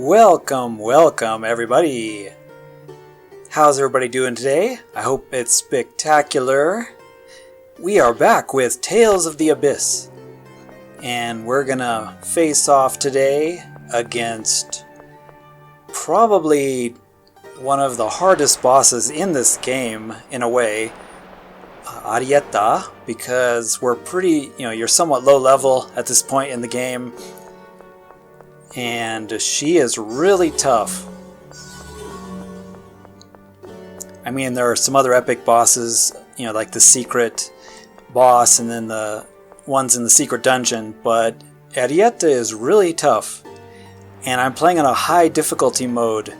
Welcome everybody! How's everybody doing today? I hope it's spectacular. We are back with Tales of the Abyss. And we're gonna face off today against probably one of the hardest bosses in this game, in a way, Arietta, because we're pretty, you're somewhat low level at this point in the game. And she is really tough. I mean, there are some other epic bosses, like the secret boss and then the ones in the secret dungeon, but Arietta is really tough. And I'm playing on a high difficulty mode,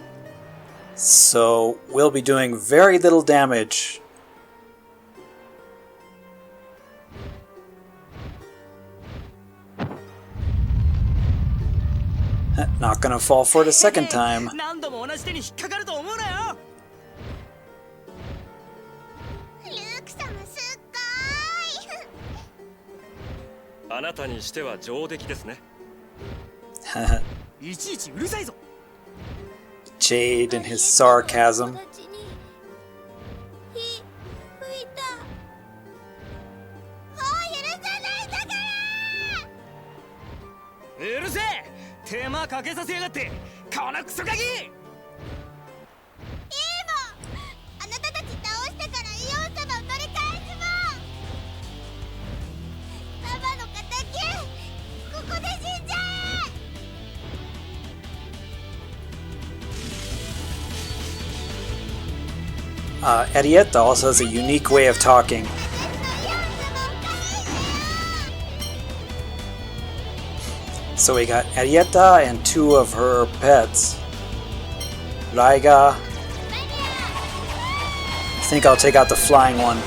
so we'll be doing very little damage. Not gonna fall for it a second time. あなたにしては上出来ですね。いちいちうるさいぞ。 Jade and his sarcasm. うるせえ。手間かけさせやがって、このクソガキ。いいもん。あなたたち倒してからイオン様を取り返すもん。ママの敵、ここで死んじゃえ。Arietta also has a unique way of talking. So we got Arietta and two of her pets. Raiga. I think I'll take out the flying one.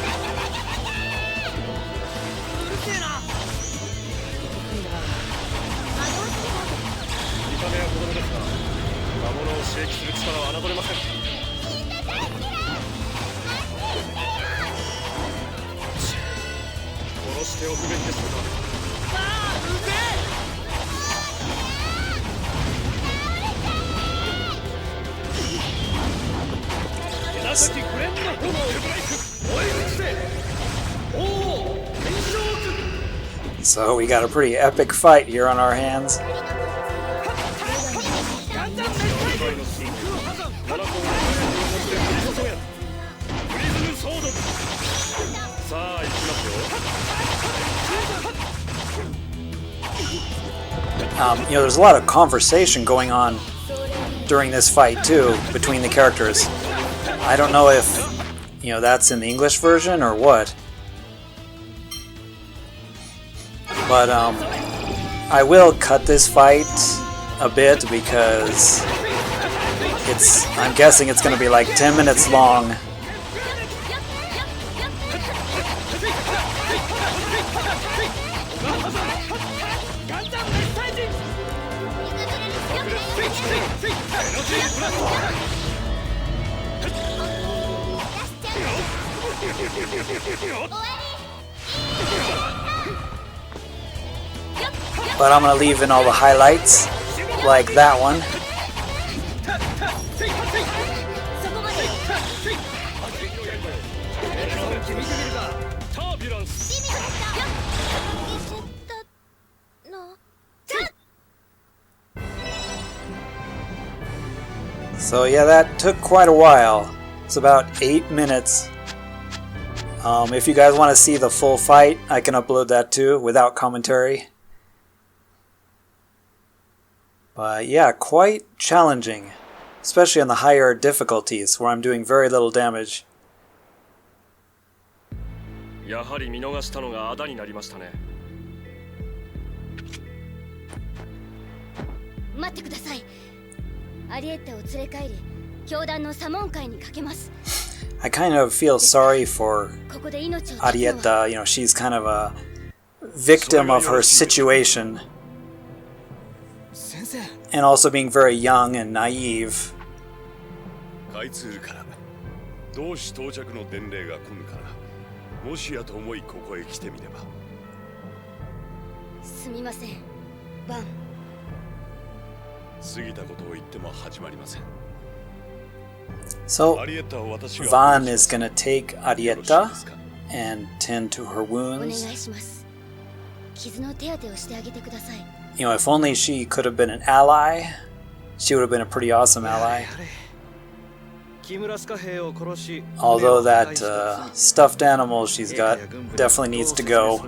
So we got a pretty epic fight here on our hands. There's a lot of conversation going on during this fight too between the characters. I don't know if, that's in the English version or what. But I will cut this fight a bit because I'm guessing it's going to be like 10 minutes long. But I'm gonna leave in all the highlights, like that one. So yeah, that took quite a while. It's about 8 minutes. If you guys want to see the full fight, I can upload that too, without commentary. But yeah, quite challenging, especially on the higher difficulties where I'm doing very little damage. やはり見逃したのがあだになりましたね。待ってください。アリエッタを連れ帰り、教団のサモン会にかけます。 I kind of feel sorry for Arietta. She's kind of a victim of her situation. And also being very young and naive. 開通から同志到着の伝令が来るからもしやと思いここへ来てみれば。すみません、バン。So, Van is gonna take Arietta and tend to her お願 wounds. いします。傷の手当てをしてあげてください。You know, if only she could have been an ally, she would have been a pretty awesome ally. 木村スカ兵を殺し、 Although that stuffed animal she's got definitely needs to go.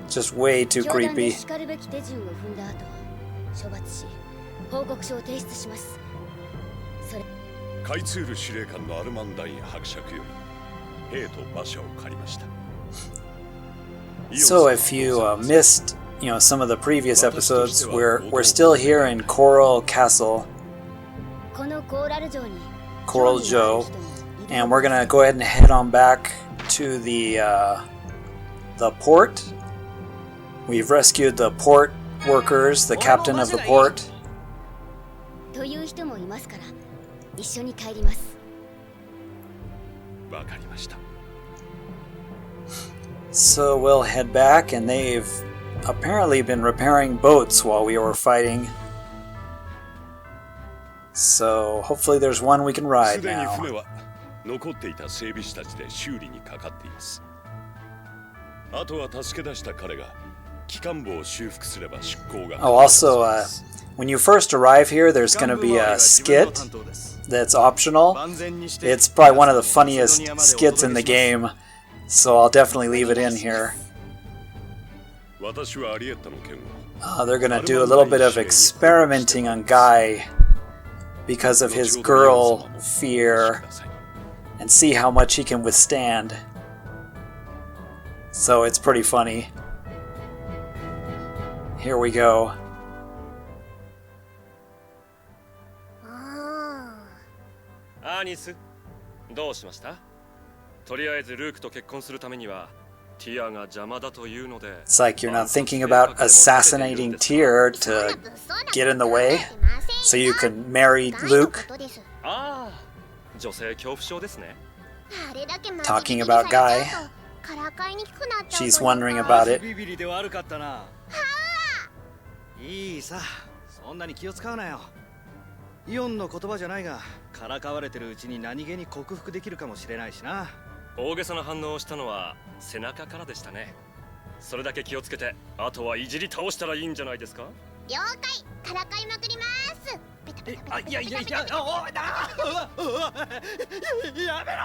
Just way too 教団で creepy. しかるべき手順を踏んだ後、処罰し、報告書を提出します。それ、カイツール司令官のアルマンダイン伯爵より兵と馬車を借りました。 So if you missed, you know, some of the previous episodes, we're still here in Coral Castle, このコーラル城に Coral 興 Joe, 味のある人もいる and we're gonna go ahead and head on back to the port. We've rescued the port workers, the captain of the port. という人もいますから、一緒に帰ります。わかりました。 So we'll head back, and they've apparently been repairing boats while we were fighting. So hopefully there's one we can す ride でに now. 船は残っていた整備士たちで修理にかかっています。あとは助け出した彼が機関部を修復すれば出港が。 Oh, also, when you first arrive here, there's going to be a skit that's optional. It's probably one of the funniest skits in the game, so I'll definitely leave it in here. 私はアリエッタの件を They're going to do a little bit of experimenting on Guy because of his girl fear and see how much he can withstand. So it's pretty funny. Here we go. アーニス、どうしました？とりあえずルークと結婚するためにはティアが邪魔だというので。 It's like you're not thinking about assassinating Tyr to get in the way so you can marry Luke. ああ、女性恐怖症ですね。 Talking about Guy. She's wondering about it. ビビリで悪かったな。いいさ、そんなに気を使うなよ。イオンの言葉じゃないが、からかわれてるうちに何気に克服できるかもしれないしな。大げさな反応をしたのは背中からでしたね。それだけ気をつけて、あとはいじり倒したらいいんじゃないですか？了解、からかいまくります。あ、いや、おいな、やめろ。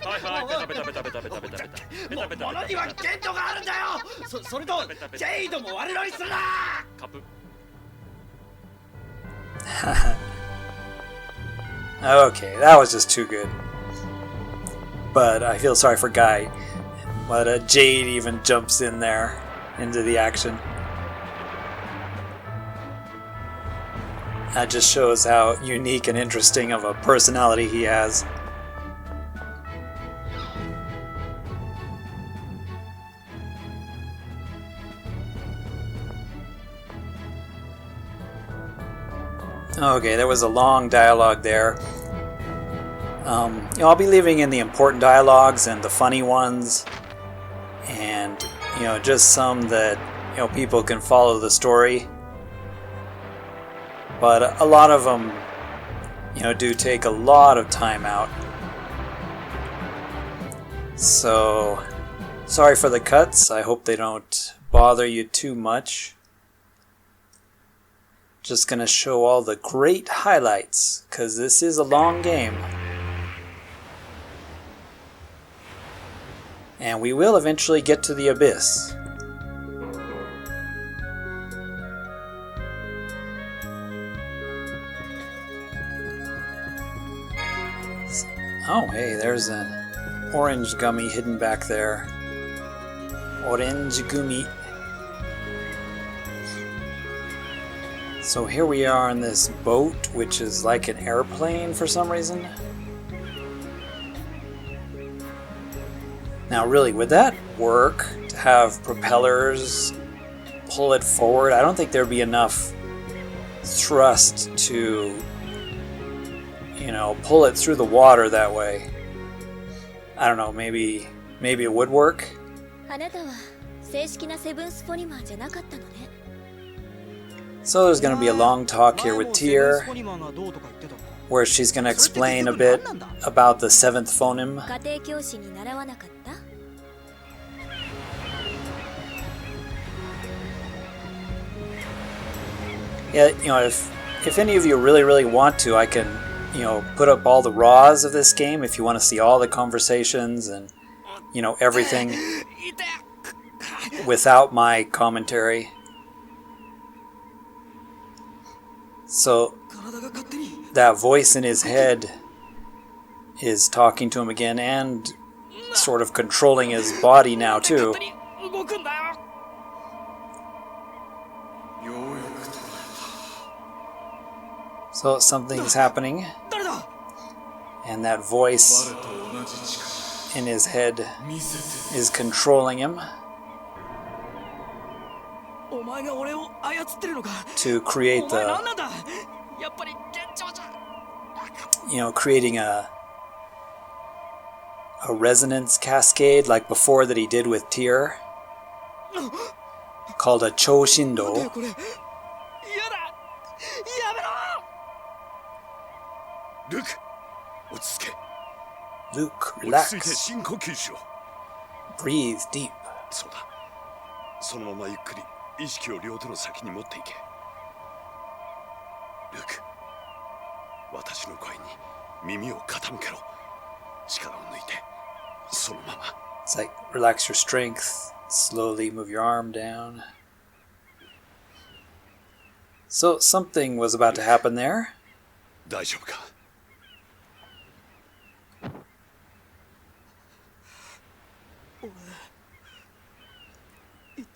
はいはい、ペタペタペタペタペタペタペタペタ。物には限度があるんだよ。それとジェイドも悪乗りするな。カップ。 Okay, that was just too good. But I feel sorry for Guy. But Jade even jumps in there into the action. That just shows how unique and interesting of a personality he has. Okay, there was a long dialogue there. I'll be leaving in the important dialogues and the funny ones, and just some that people can follow the story. But a lot of them, do take a lot of time out. So, sorry for the cuts. I hope they don't bother you too much. Just gonna show all the great highlights, because this is a long game. And we will eventually get to the abyss. Oh, hey, there's an orange gummy hidden back there. Orange gummy. So here we are on this boat, which is like an airplane for some reason. Now really, would that work to have propellers pull it forward? I don't think there'd be enough thrust to, pull it through the water that way. I don't know, maybe it would work? あなたは正式なセブンスポリマーじゃなかったのね。So there's going to be a long talk here with Tyr, where she's going to explain a bit about the 7th phoneme. 家庭教師に習わなかった？ Yeah, you know, if any of you really want to, I can, you know, put up all the raws of this game if you want to see all the conversations and, you know, everything without my commentary. So that voice in his head is talking to him again and sort of controlling his body now too. So something's happening, and that voice in his head is controlling him to create the, you know, creating a resonance cascade like before that he did with Tyr, called a Choshindo. Luke, relax. Breathe deep. そうだ。そのままゆっくり意識を両手の先に持っていけ。ルーク、私の声に耳を傾けろ。力を抜いて、そのまま。It's like relax your strength. Slowly move your arm down. So something was about to happen there. 大丈夫か?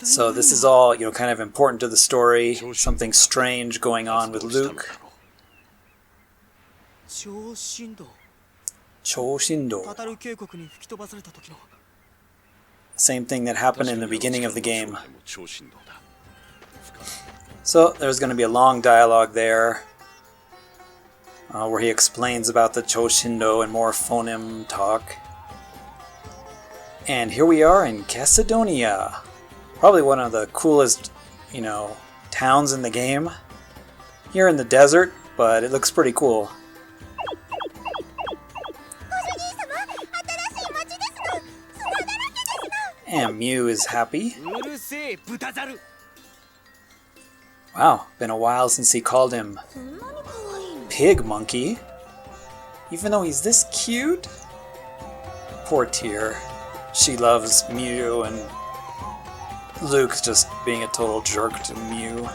So this is all, you know, kind of important to the story. Something strange going on with Luke. Choshindo. Same thing that happened in the beginning of the game. So there's going to be a long dialogue there, where he explains about the Choshindo and more phoneme talk. And here we are in Kesedonia. Probably one of the coolest, you know, towns in the game. Here in the desert, but it looks pretty cool. And Mew is happy. Wow, been a while since he called him Pig Monkey. Even though he's this cute. Poor Tyr. She loves Mew, and Luke's just being a total jerk to Mew.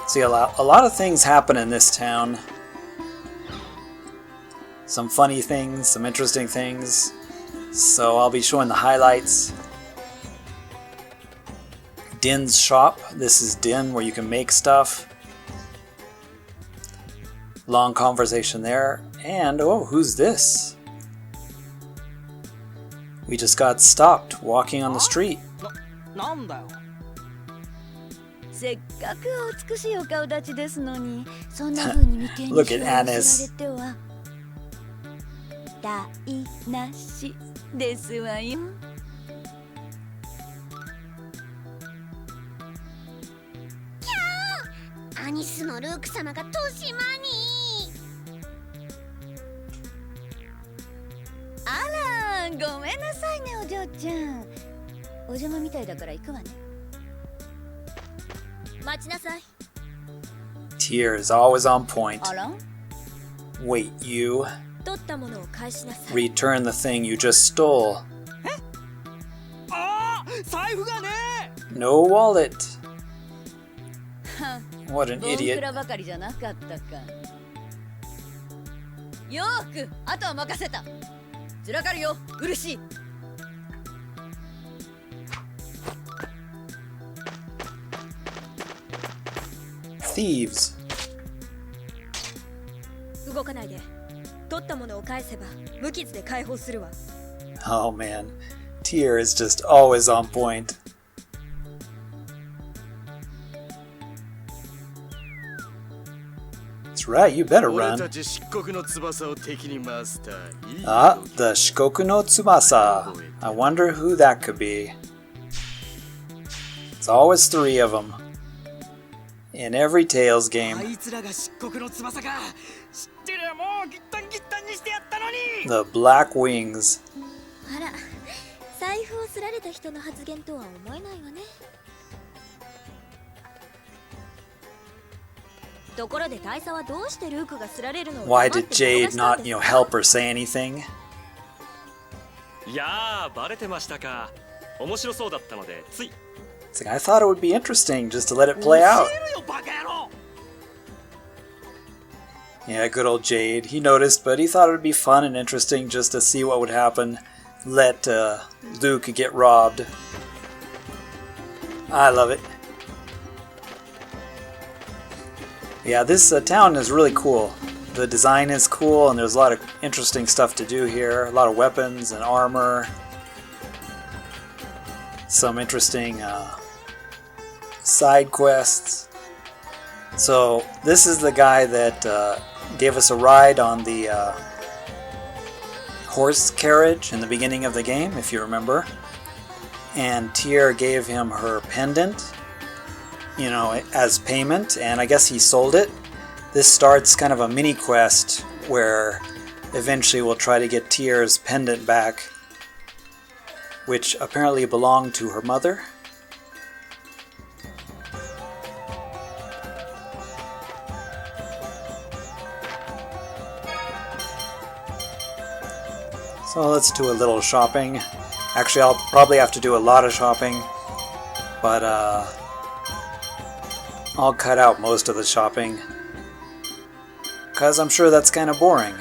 See, a lot of things happen in this town. Some funny things, some interesting things. So I'll be showing the highlights. Din's shop. This is Din, where you can make stuff. Long conversation there. And, oh, who's this? We just got stopped walking on the street. Look at Annis. Tyr is always on point. Wait, you. Return the thing you just stole. No wallet. What an idiot. Thieves. Oh man, Tyr is just always on point. That's right, you better run. Ah, the Shikoku no Tsubasa. I wonder who that could be. It's always 3 of them. in every Tales game. あいつらが漆黒の翼か。知ってりゃもうギッタンギッタンにしてやったのに。 The Black Wings. あら、財布をすられた人の発言とは思えないわね。ところで大佐はどうしてルークがすられるのを Why 黙っ did て Jade 見逃したん not, です you know, か？ help or say anything? いやーバレてましたか。面白そうだったのでつい。 It's like, I thought it would be interesting just to let it play out. 教えるよバカ野郎。 Yeah, good old Jade. He noticed, but he thought it would be fun and interesting just to see what would happen. Let Luke get robbed. I love it. Yeah, this town is really cool. The design is cool, and there's a lot of interesting stuff to do here. A lot of weapons and armor. Some interesting side quests. So this is the guy that gave us a ride on the horse carriage in the beginning of the game, if you remember. And Tyr gave him her pendant, you know, as payment, and I guess he sold it. This starts kind of a mini quest where eventually we'll try to get Tyr's pendant back, which apparently belonged to her mother. So let's do a little shopping. Actually, I'll probably have to do a lot of shopping, but I'll cut out most of the shopping, because I'm sure that's kind of boring.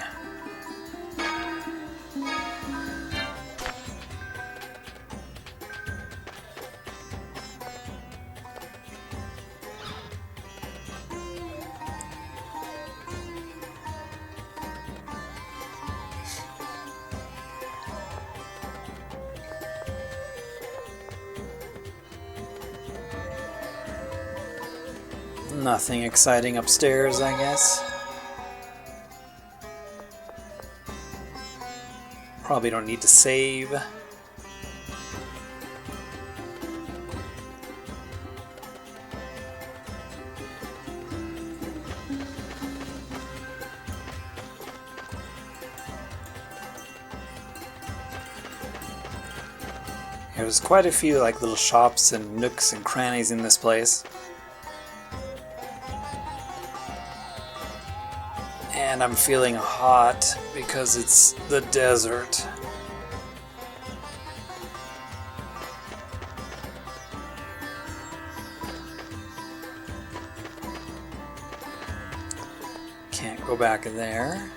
Nothing exciting upstairs, I guess. Probably don't need to save. There's quite a few like little shops and nooks and crannies in this place. And I'm feeling hot because it's the desert. Can't go back in there.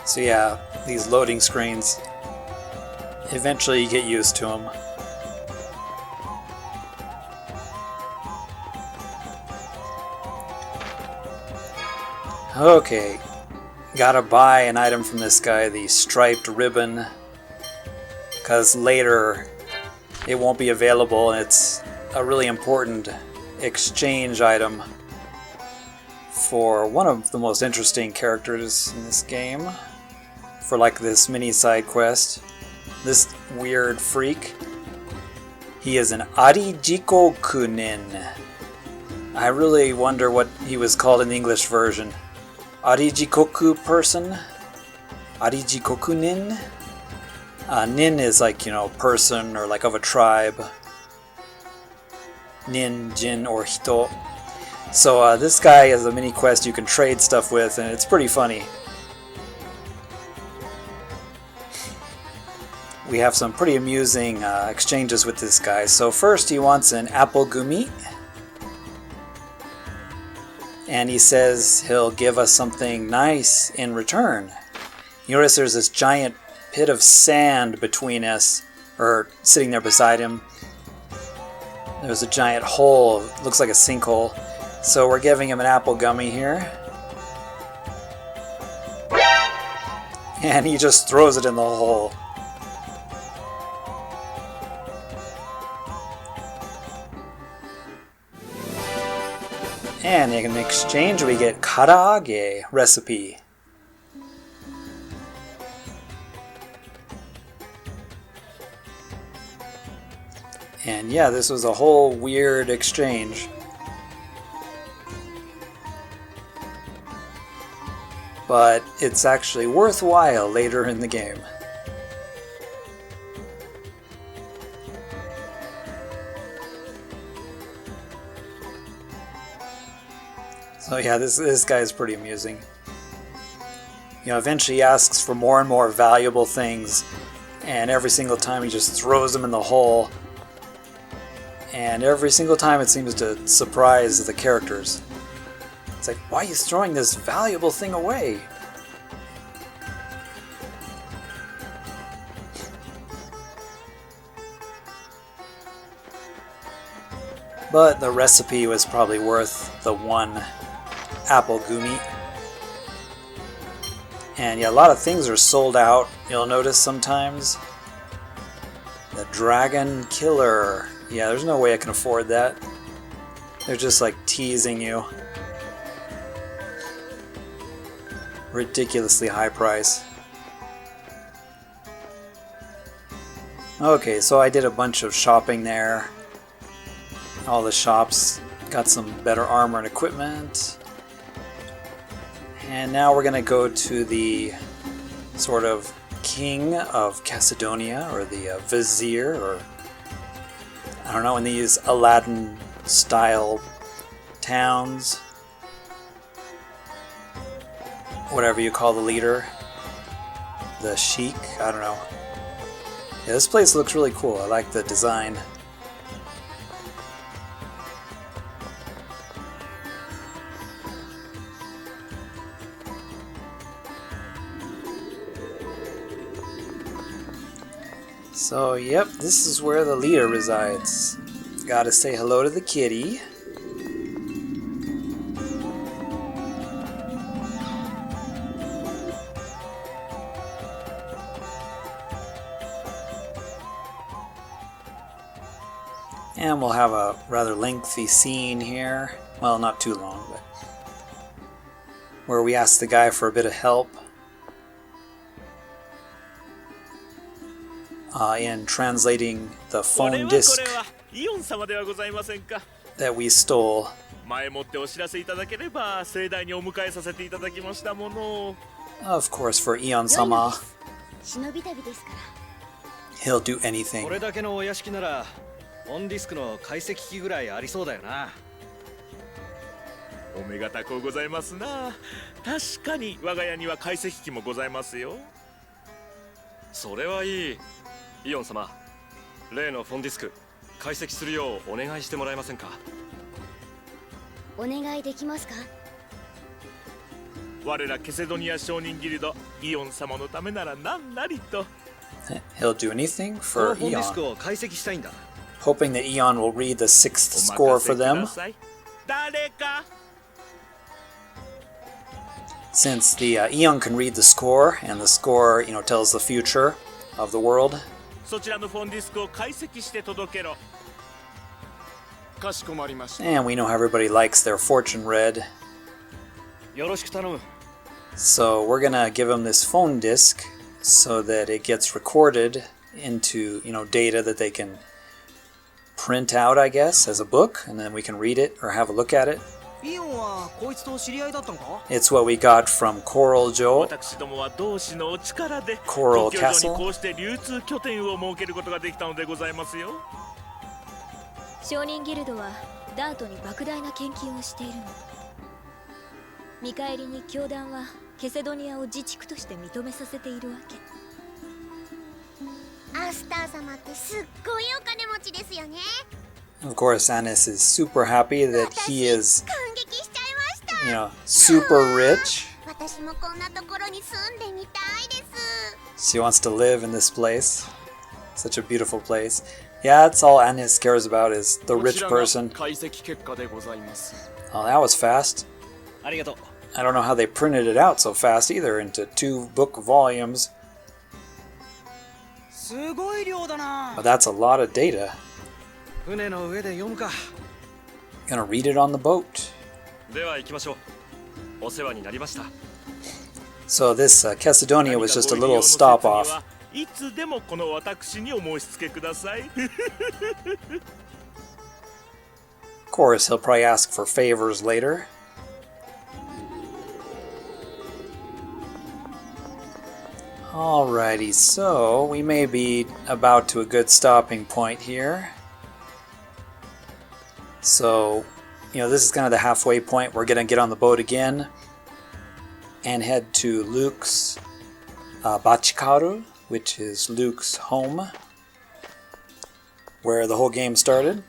So yeah, these loading screens. Eventually you get used to them. Okay, gotta buy an item from this guy, the striped ribbon, because later it won't be available, and it's a really important exchange item for one of the most interesting characters in this game, for like this mini side quest. This weird freak. He is an Arijikokunin. I really wonder what he was called in the English version. Arijikoku person? Arijikokunin? Nin is like, you know, person or like of a tribe. Nin, Jin, or Hito. So this guy is a mini quest you can trade stuff with, and it's pretty funny. We have some pretty amusing exchanges with this guy. So first he wants an apple gumi. And he says he'll give us something nice in return. You notice there's this giant pit of sand between us, or sitting there beside him. There's a giant hole, looks like a sinkhole. So we're giving him an apple gummy here. And he just throws it in the hole. And in exchange we get karaage recipe. And yeah, this was a whole weird exchange. But it's actually worthwhile later in the game. So yeah, this guy is pretty amusing. You know, eventually he asks for more and more valuable things, and every single time he just throws them in the hole. And every single time it seems to surprise the characters. It's like, why are you throwing this valuable thing away? But the recipe was probably worth the one apple gumi. And yeah, a lot of things are sold out, you'll notice sometimes. The Dragon Killer. Yeah, there's no way I can afford that. They're just like teasing you. Ridiculously high price. Okay, so I did a bunch of shopping there. All the shops got some better armor and equipment. And now we're gonna go to the sort of king of Kesedonia, or the vizier, or I don't know, in these Aladdin style towns. Whatever you call the leader. The sheik, I don't know. Yeah, this place looks really cool. I like the design. So, yep, this is where the leader resides. Gotta say hello to the kitty. And we'll have a rather lengthy scene here. Well, not too long, but where we ask the guy for a bit of help in translating the phone disc that we stole. 前もってお知らせいただければ盛大にお迎えさせていただきましたもの。 Of course, for Eon-sama. 忍び旅ですから。 He'll do anything. これだけのお屋敷ならオンディスクの解析機ぐらいありそうだよな。お目が高うございますな。確かに我が家には解析機もございますよ。それはいい。イオン様、例のフォンディスク解析するようお願いしてもらえませんか。お願いできますか。我らケセドニア商人ギルドイオン様のためなら何なりと。 He'll do anything こ for のフォンディスク Eon, を解析したいんだ。 hoping that Eon will read the 6th お score 任せ for くだ them. さい。誰か。 Since the Eon can read the score, and the score, you know, tells the future of the world. そちらのフォンディスクを解析して届けろ。かしこまりました。 And we know how everybody likes their fortune read. よろしく頼む。 So we're gonna give him this phone disc so that it gets recorded into, you know, data that they can print out, I guess, as a book, and then we can read it or have a look at it. イオンはこいつと知り合いだったのか？ It's what we got from Coral Joe. 私どもは同志のお力で Coral 東京 Castle 城にこうして流通拠点を設けることができたのでございますよ。商人ギルドはダートに莫大な献金をしているの。見返りに教団はケセドニアを自治区として認めさせているわけ。アスター様ってすっごいお金持ちですよね。 Of course, Anis is super happy that he is, 感激しちゃいました。 you know, super rich. 私もこんなところに住んでみたいです。 She wants to live in this place. Such a beautiful place. Yeah, that's all Anis cares about is the rich person. 解析結果でございます。 Oh, that was fast. ありがとう。 I don't know how they printed it out so fast either into 2 book volumes. すごい量だな。 But that's a lot of data. 船の上で読むか。 Gonna read it on the boat. では行きましょう。お世話になりました。 So this Kesedonia was just a little stop off. いつでもこの私にお申し付けください。Of course, he'll probably ask for favors later. Alrighty, so we may be about to a good stopping point here. So, this is kind of the halfway point. We're going to get on the boat again and head to Luke's Bachikaru, which is Luke's home, where the whole game started.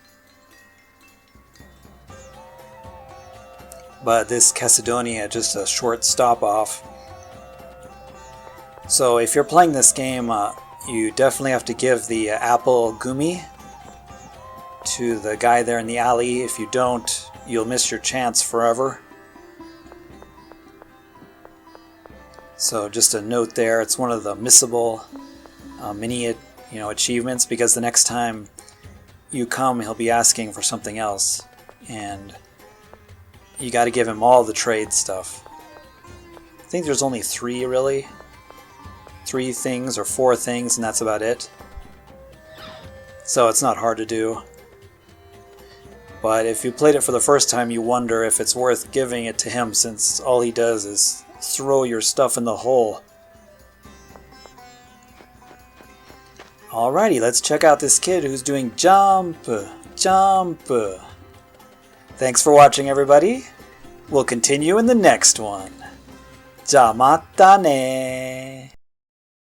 But this Kesedonia, just a short stop off. So if you're playing this game, you definitely have to give the apple gumi to the guy there in the alley. If you don't, you'll miss your chance forever. So just a note there, it's one of the missable mini achievements, because the next time you come, he'll be asking for something else, and you got to give him all the trade stuff. I think there's only 3 really. 3 things or 4 things, and that's about it. So it's not hard to do. But if you played it for the first time, you wonder if it's worth giving it to him, since all he does is throw your stuff in the hole. Alrighty, let's check out this kid who's doing jump, jump. Thanks for watching, everybody. We'll continue in the next one. じゃあまたね